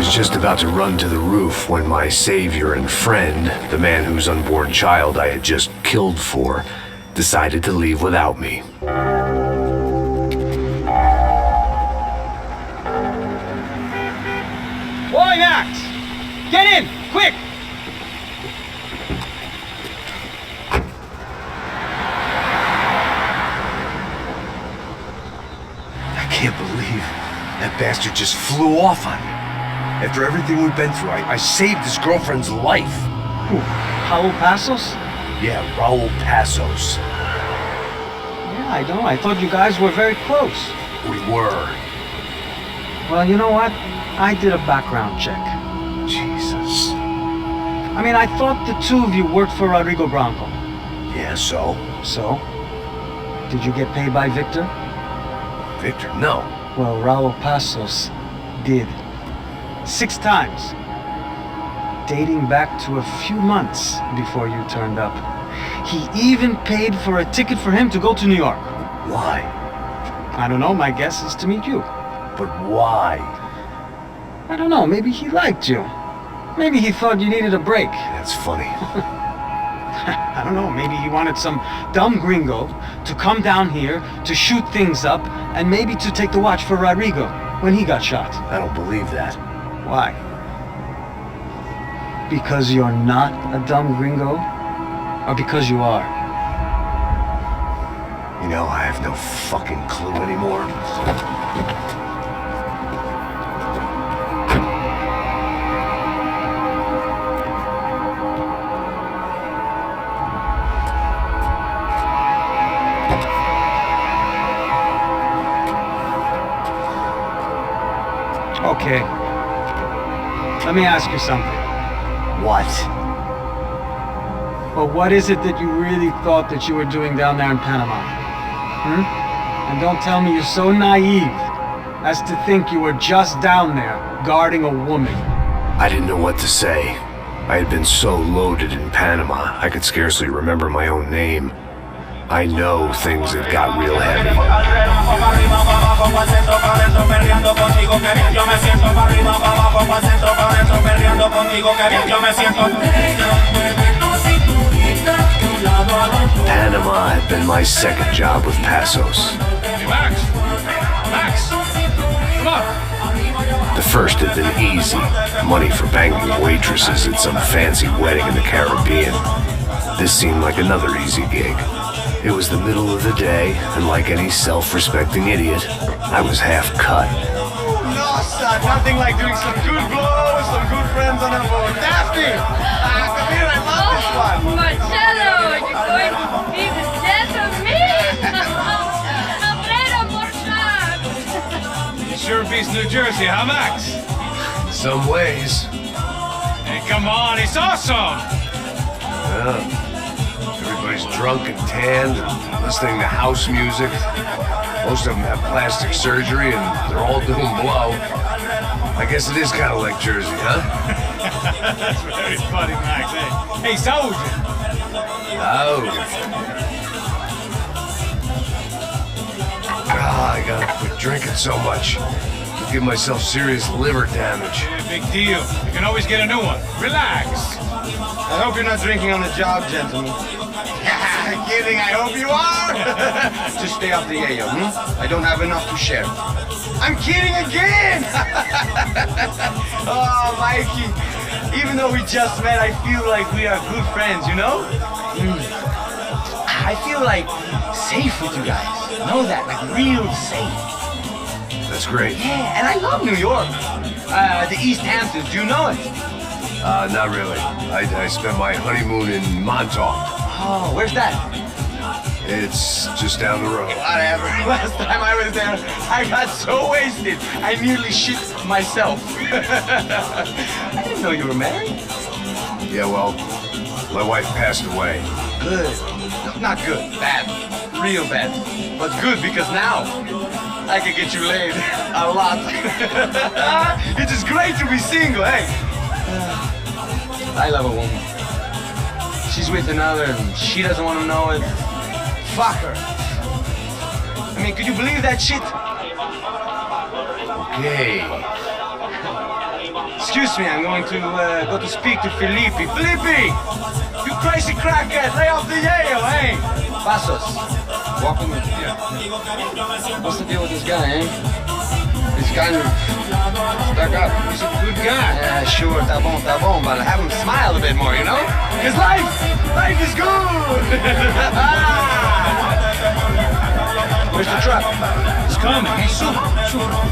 was just about to run to the roof when my savior and friend, the man whose unborn child I had just killed for, decided to leave without me. Boy, Max! Get in! Quick! I can't believe that bastard just flew off on me. After everything we've been through, I saved his girlfriend's life. Who? Raul Passos? Yeah, Raul Passos. Yeah, I know. I thought you guys were very close. We were. Well, you know what? I did a background check. Jesus. I mean, I thought the two of you worked for Rodrigo Bronco. Yeah, so? So? Did you get paid by Victor? Victor, no. Well, Raul Passos did. 6 times. Dating back to a few months before you turned up. He even paid for a ticket for him to go to New York. Why? I don't know, my guess is to meet you. But why? I don't know, maybe he liked you. Maybe he thought you needed a break. That's funny. I don't know, maybe he wanted some dumb gringo to come down here to shoot things up and maybe to take the watch for Rodrigo when he got shot. I don't believe that. Why? Because you're not a dumb gringo? Or because you are? You know, I have no fucking clue anymore. Okay. Let me ask you something. What? Well, what is it that you really thought that you were doing down there in Panama? And don't tell me you're so naive as to think you were just down there guarding a woman. I didn't know what to say. I had been so loaded in Panama, I could scarcely remember my own name. I know things had got real heavy. Panama had been my second job with Passos. Hey, Max! Max! Come on! The first had been easy. Money for banging waitresses at some fancy wedding in the Caribbean. This seemed like another easy gig. It was the middle of the day, and like any self-respecting idiot, I was half cut. No, son, nothing like doing some good blow with some good friends on a boat. Daphne! Come here, I love this one. Marcello, you're going to be the death of me? Alfredo Borchardt! Sure beats New Jersey, huh, Max? Some ways. Hey, come on, it's awesome! Yeah. Everybody's drunk and tanned and listening to house music. Most of them have plastic surgery and they're all doing blow. I guess it is kind of like Jersey, huh? That's very funny, Max. Hey, Saúde! I gotta quit drinking so much. I'll give myself serious liver damage. Yeah, big deal. You can always get a new one. Relax. I hope you're not drinking on the job, gentlemen. Kidding, I hope you are. Just stay off the yayo, I don't have enough to share. I'm kidding again! Oh, Mikey, even though we just met, I feel like we are good friends, you know? I feel like safe with you guys. Know that, like real safe. That's great. Yeah, and I love New York. The East Hamptons, do you know it? Not really. I spent my honeymoon in Montauk. Oh, where's that? It's just down the road. Whatever. Last time I was there, I got so wasted, I nearly shit myself. I didn't know you were married. Yeah, well, my wife passed away. Good. No, not good. Bad. Real bad. But good because now I can get you laid a lot. It is great to be single, hey. I love a woman. She's with another and she doesn't want to know it. Fuck her. I mean, could you believe that shit? Okay. excuse me, I'm going to go to speak to Felipe. Felipe! You crazy crackhead! Lay off the Yale, hey! Pasos. Walk with me. Yeah. What's the deal with this guy, eh? He's kind of stuck up. He's a good guy. Yeah, sure, tá bom, but have him smile a bit more, you know? Because life is good! Where's the truck? It's coming. Hey, soon.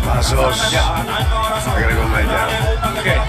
Pasos. Yeah. I gotta go lay down. Okay.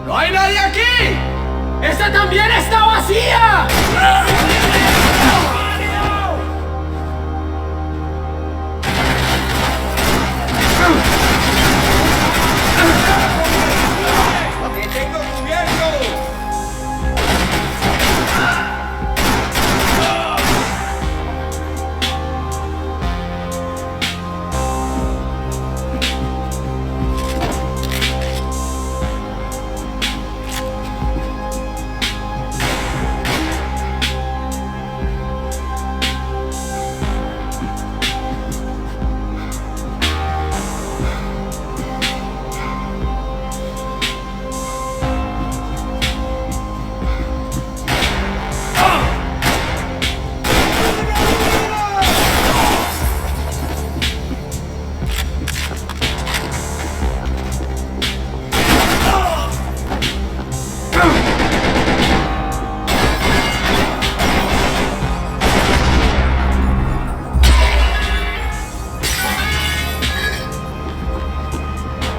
¡No hay nadie aquí! ¡Esta también está vacía! ¡Te tengo cubierto!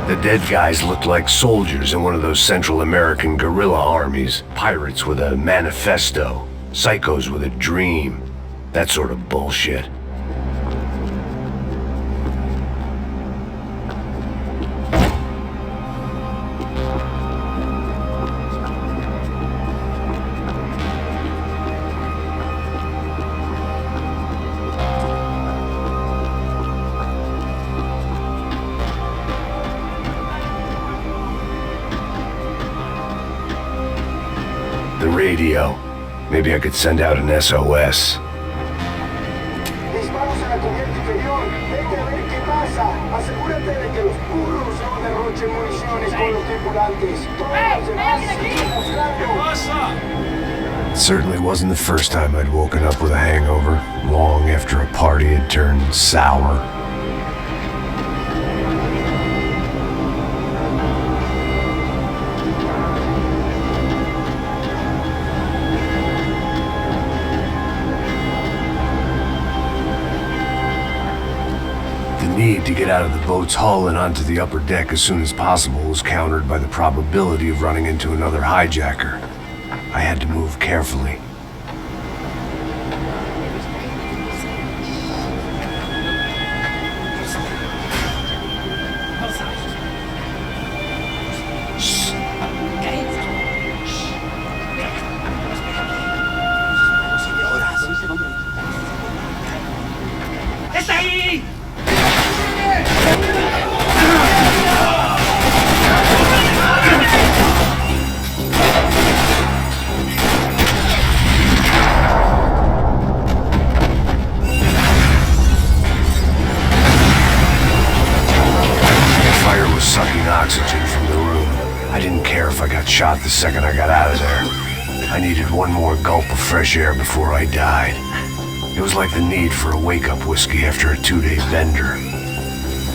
The dead guys looked like soldiers in one of those Central American guerrilla armies. Pirates with a manifesto. Psychos with a dream. That sort of bullshit. The radio. Maybe I could send out an SOS. Disparos en la cubierta inferior. Vete a ver qué pasa. Asegúrate de que los burros no derrochen municiones con los tripulantes. Todos los demás siguen buscando. It certainly wasn't the first time I'd woken up with a hangover, long after a party had turned sour. The need to get out of the boat's hull and onto the upper deck as soon as possible was countered by the probability of running into another hijacker. I had to move carefully. ¿Dónde oxygen from the room. I didn't care if I got shot the second I got out of there. I needed one more gulp of fresh air before I died. It was like the need for a wake-up whiskey after a 2-day bender.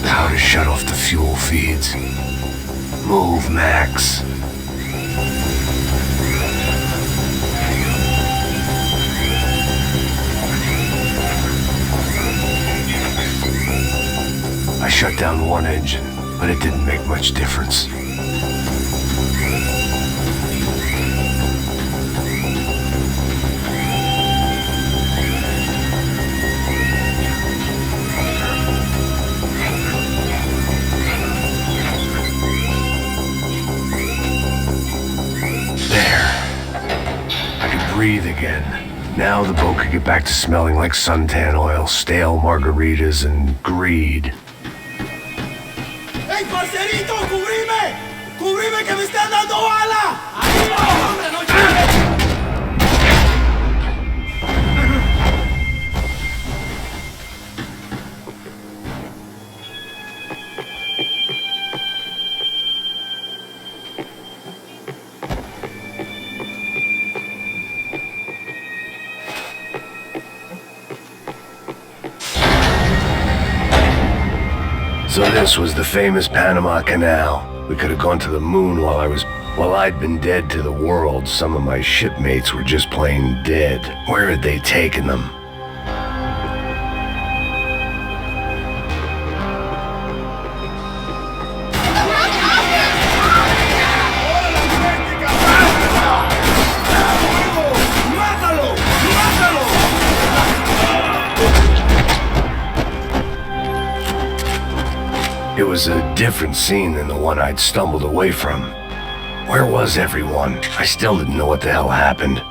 How to shut off the fuel feeds. Move, Max. I shut down one engine, but it didn't make much difference. Breathe again. Now the boat could get back to smelling like suntan oil, stale margaritas, and greed. ¡Ey, parcerito, cubrime! ¡Cubrime que me están dando bala! ¡Ahí! ¡Noche! So this was the famous Panama Canal. We could have gone to the moon while I'd been dead to the world. Some of my shipmates were just plain dead. Where had they taken them? It was a different scene than the one I'd stumbled away from. Where was everyone? I still didn't know what the hell happened.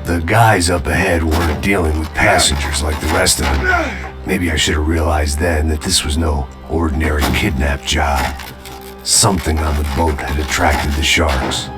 The guys up ahead weren't dealing with passengers like the rest of them. Maybe I should have realized then that this was no ordinary kidnap job. Something on the boat had attracted the sharks.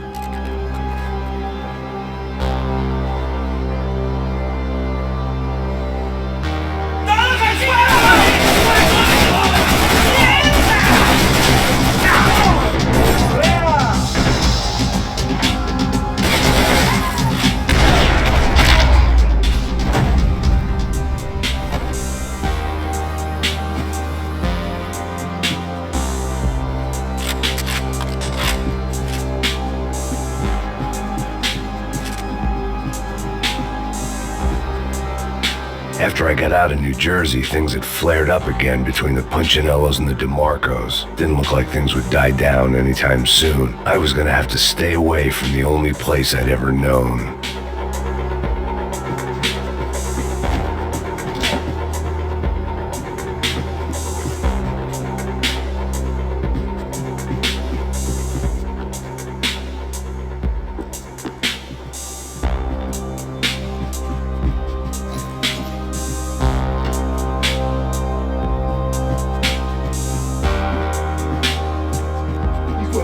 After I got out of New Jersey, things had flared up again between the Punchinellos and the DeMarcos. Didn't look like things would die down anytime soon. I was gonna have to stay away from the only place I'd ever known.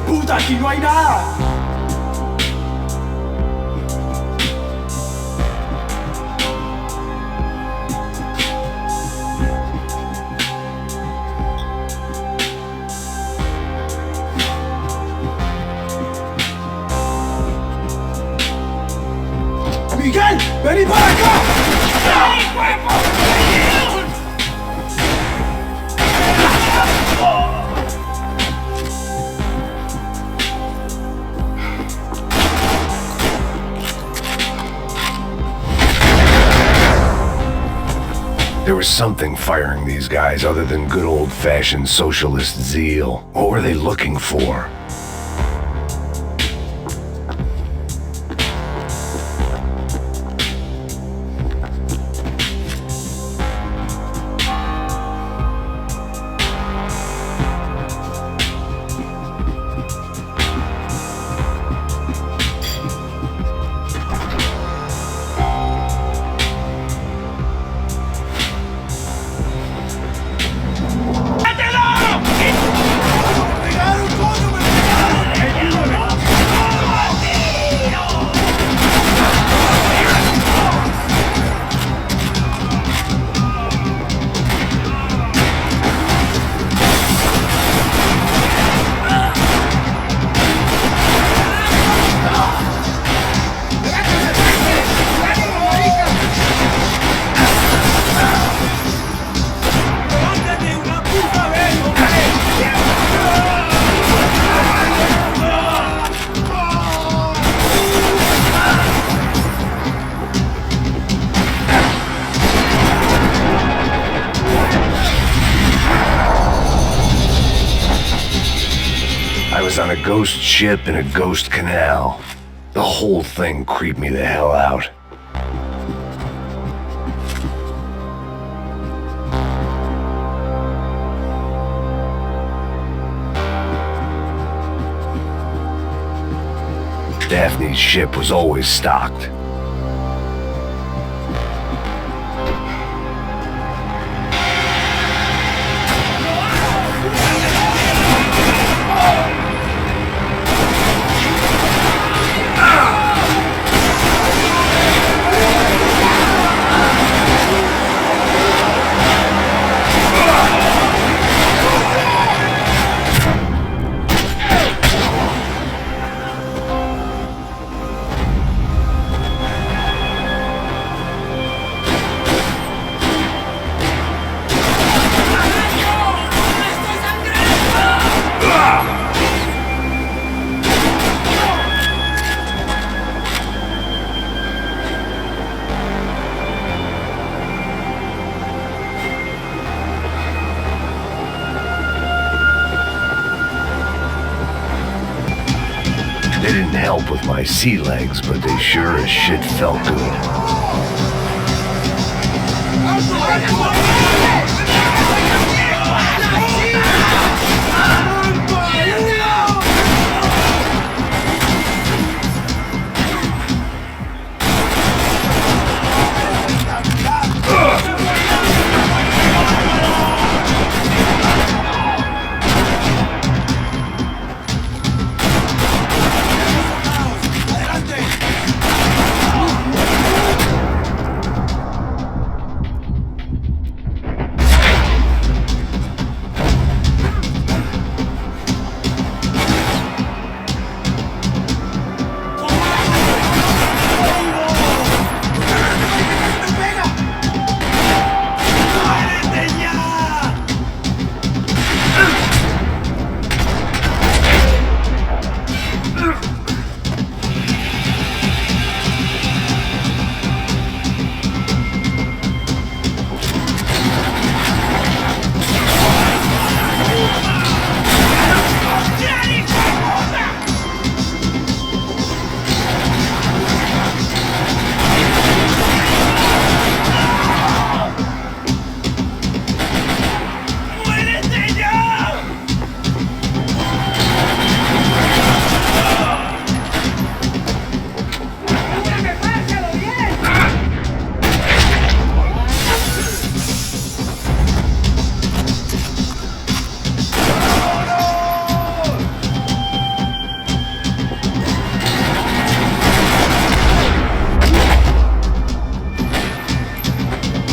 ¡Puta, aquí no hay nada! ¡Miguel! ¡Vení para acá! There was something firing these guys other than good old-fashioned socialist zeal. What were they looking for? I was on a ghost ship in a ghost canal. The whole thing creeped me the hell out. Daphne's ship was always stocked. They didn't help with my sea legs, but they sure as shit felt good.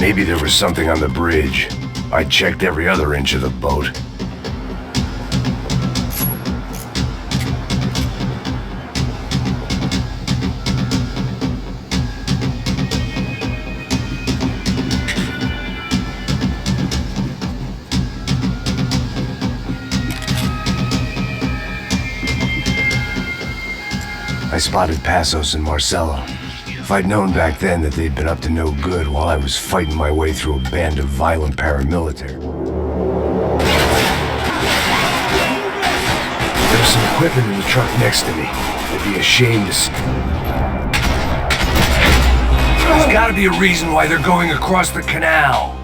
Maybe there was something on the bridge. I checked every other inch of the boat. I spotted Passos and Marcelo. If I'd known back then that they'd been up to no good while I was fighting my way through a band of violent paramilitary. There was some equipment in the truck next to me. I'd be ashamed to see. There's gotta be a reason why they're going across the canal.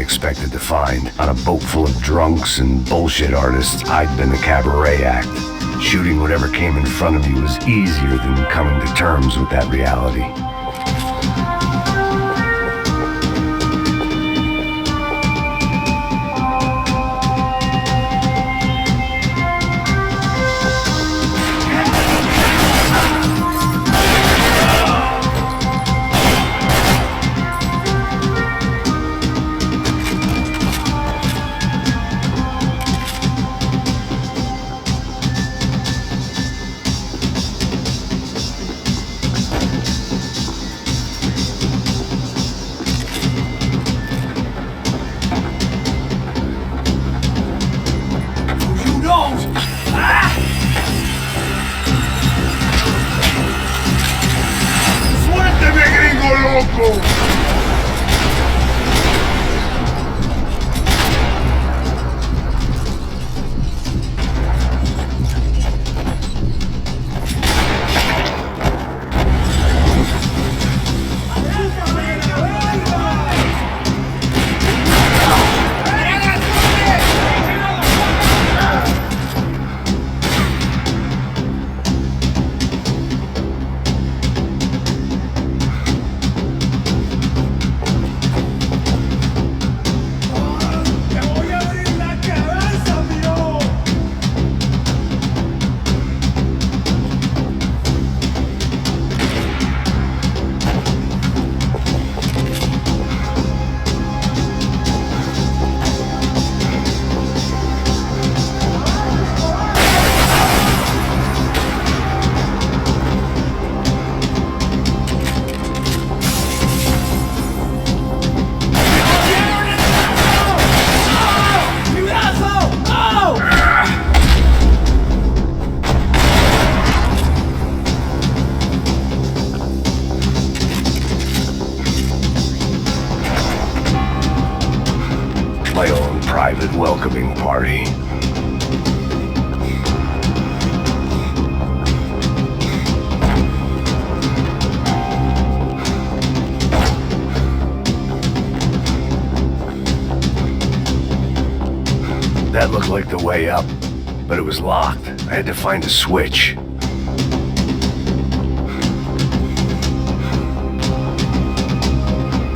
expected to find. On a boat full of drunks and bullshit artists, I'd been the cabaret act. Shooting whatever came in front of you was easier than coming to terms with that reality. My own private welcoming party. That looked like the way up, but it was locked. I had to find a switch.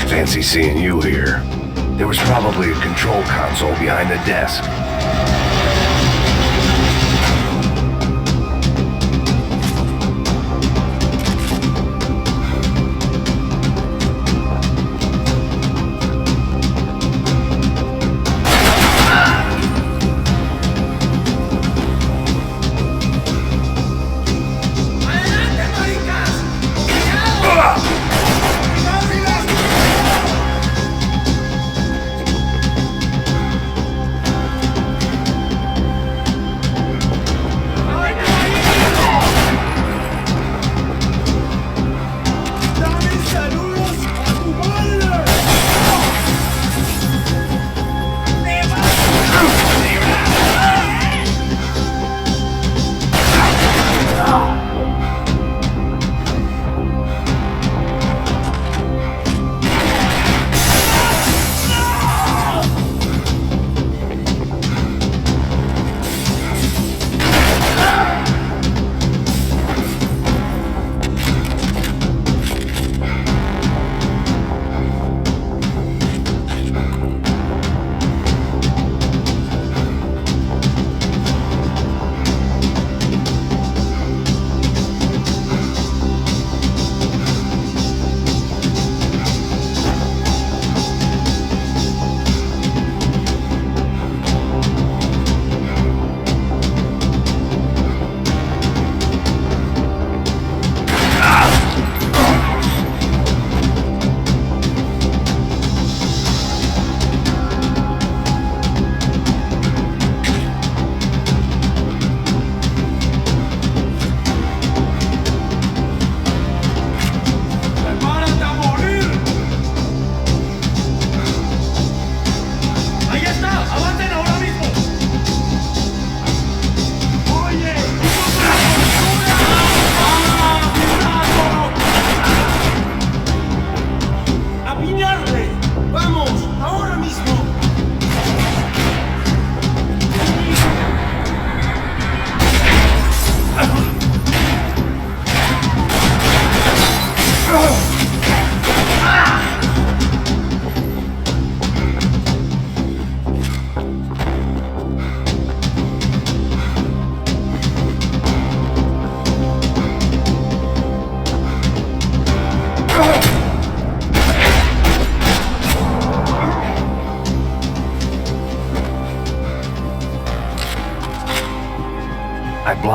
Fancy seeing you here. There was probably a control console behind the desk.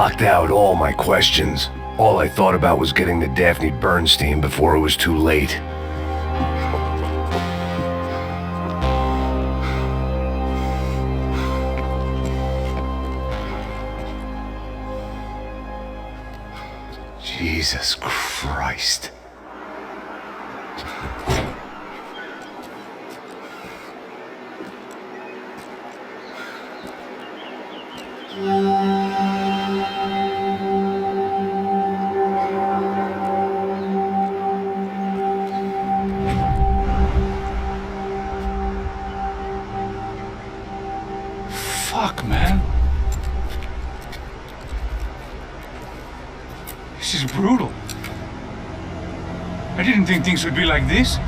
blocked out all my questions. All I thought about was getting to Daphne Bernstein before it was too late. Jesus Christ. Fuck, man. This is brutal. I didn't think things would be like this.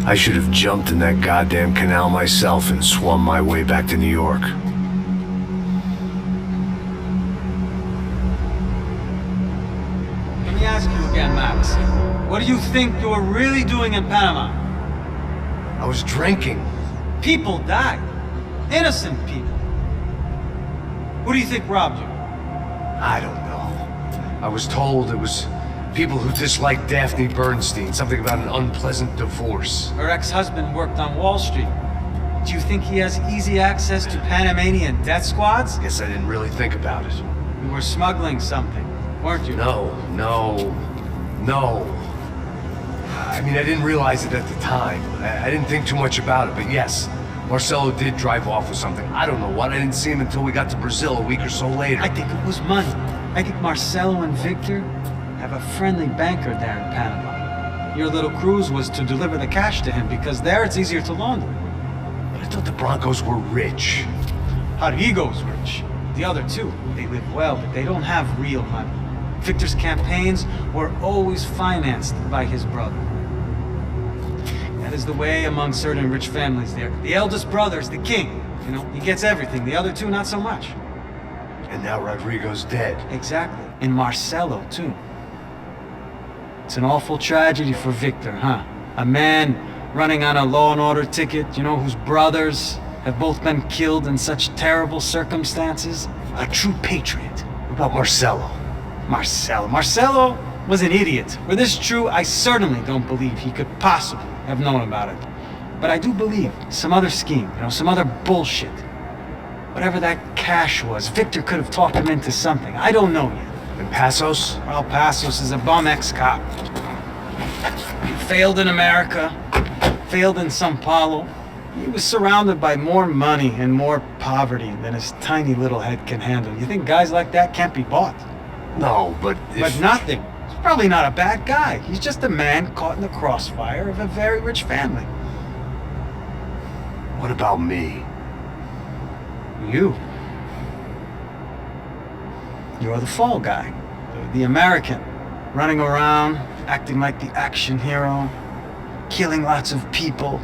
I should have jumped in that goddamn canal myself and swum my way back to New York. Let me ask you again, Max. What do you think you were really doing in Panama? I was drinking. People died. Innocent people. Who do you think robbed you? I don't know. I was told it was people who disliked Daphne Bernstein, something about an unpleasant divorce. Her ex-husband worked on Wall Street. Do you think he has easy access to Panamanian death squads? Guess I didn't really think about it. You were smuggling something, weren't you? No. I mean, I didn't realize it at the time. I didn't think too much about it, but yes, Marcelo did drive off with something. I don't know what. I didn't see him until we got to Brazil a week or so later. I think it was money. I think Marcelo and Victor have a friendly banker there in Panama. Your little cruise was to deliver the cash to him because there it's easier to launder. But I thought the Broncos were rich. Rodrigo's rich. The other two, they live well, but they don't have real money. Victor's campaigns were always financed by his brother. That is the way among certain rich families there. The eldest brother's the king. You know, he gets everything. The other two, not so much. And now Rodrigo's dead. Exactly. And Marcelo, too. It's an awful tragedy for Victor, huh? A man running on a law and order ticket, you know, whose brothers have both been killed in such terrible circumstances. A true patriot. What about Marcelo? Marcelo was an idiot. Were this true, I certainly don't believe he could possibly have known about it. But I do believe some other scheme, you know, some other bullshit. Whatever that cash was, Victor could have talked him into something. I don't know yet. And Passos? Well, Passos is a bum ex-cop. He failed in America, failed in Sao Paulo. He was surrounded by more money and more poverty than his tiny little head can handle. You think guys like that can't be bought? No, but But nothing. He's probably not a bad guy. He's just a man caught in the crossfire of a very rich family. What about me? You. You're the fall guy. The American. Running around, acting like the action hero. Killing lots of people.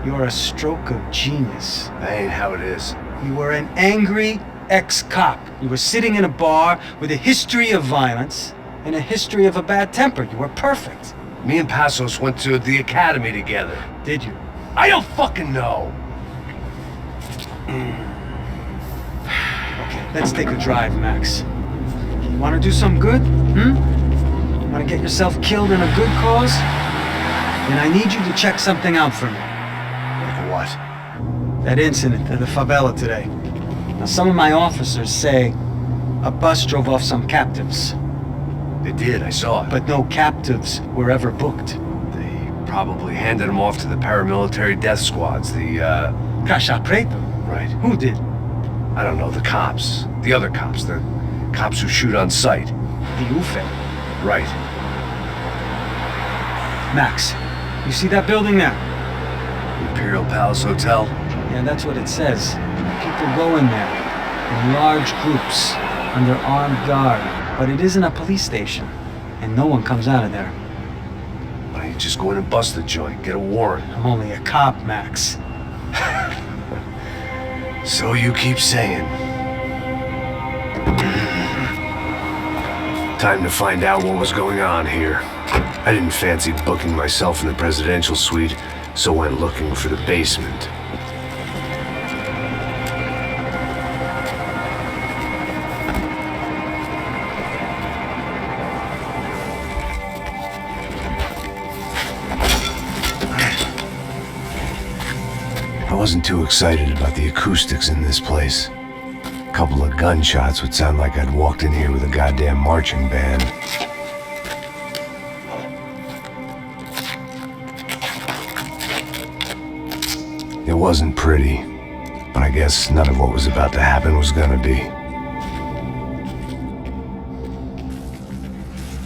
You're a stroke of genius. That ain't how it is. You were an angry ex-cop. You were sitting in a bar with a history of violence and a history of a bad temper. You were perfect. Me and Passos went to the academy together. Did you? I don't fucking know. Okay, let's take a drive, Max. You want to do some good? Want to get yourself killed in a good cause? Then I need you to check something out for me. Like what? That incident at the favela today. Now, some of my officers say a bus drove off some captives, They did, I saw it. but no captives were ever booked. They probably handed them off to the paramilitary death squads, Caixa Preta? Right. Who did? I don't know, the cops. The other cops. The cops who shoot on sight. The UFE. Right. Max, you see that building there? Imperial Palace Hotel? Yeah, that's what it says. People go in there in large groups under armed guard, but it isn't a police station, and no one comes out of there. Why don't you just go in and bust the joint, get a warrant? I'm only a cop, Max. So you keep saying. Time to find out what was going on here. I didn't fancy booking myself in the presidential suite, so went looking for the basement. I wasn't too excited about the acoustics in this place. A couple of gunshots would sound like I'd walked in here with a goddamn marching band. It wasn't pretty, but I guess none of what was about to happen was gonna be.